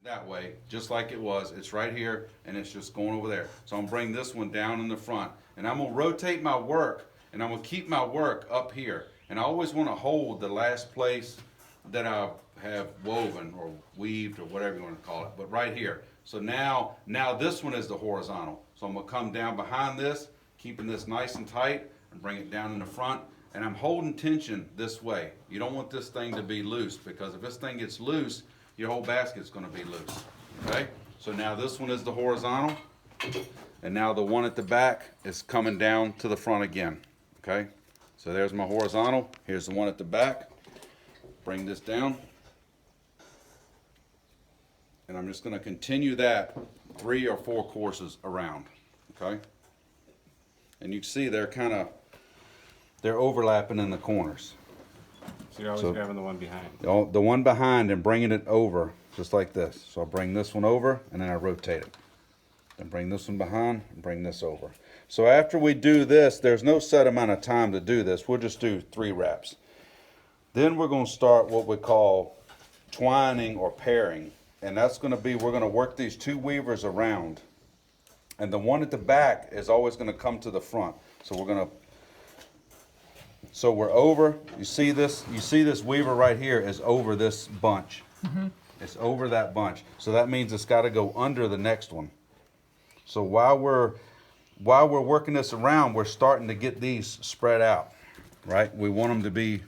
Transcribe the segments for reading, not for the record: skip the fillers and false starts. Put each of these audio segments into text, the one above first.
that way, just like it was. It's right here, and it's just going over there. So I'm gonna bring this one down in the front, and I'm gonna rotate my work, and I'm gonna keep my work up here. And I always wanna hold the last place that I have woven or weaved or whatever you wanna call it, but right here. So now this one is the horizontal. So I'm gonna come down behind this, keeping this nice and tight, and bring it down in the front. And I'm holding tension this way. You don't want this thing to be loose, because if this thing gets loose, your whole basket's gonna be loose, okay? So now this one is the horizontal, and now the one at the back is coming down to the front again, okay? So there's my horizontal, here's the one at the back. Bring this down. And I'm just gonna continue that 3 or 4 courses around, okay? And you can see they're overlapping in the corners. So you're always grabbing the one behind. The one behind and bringing it over, just like this. So I bring this one over, and then I rotate it. Then bring this one behind, and bring this over. So after we do this, there's no set amount of time to do this. We'll just do 3 reps. Then we're gonna start what we call twining or pairing. And that's gonna be, we're gonna work these 2 weavers around. And the one at the back is always gonna come to the front. So we're over, you see this weaver right here is over this bunch. It's over that bunch. So that means it's gotta go under the next one. So while we're working this around, we're starting to get these spread out, right? We want them to be,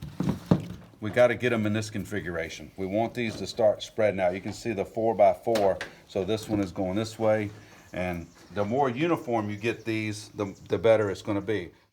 we gotta get them in this configuration. We want these to start spreading out. You can see the 4x4, so this one is going this way. And the more uniform you get these, the better it's gonna be.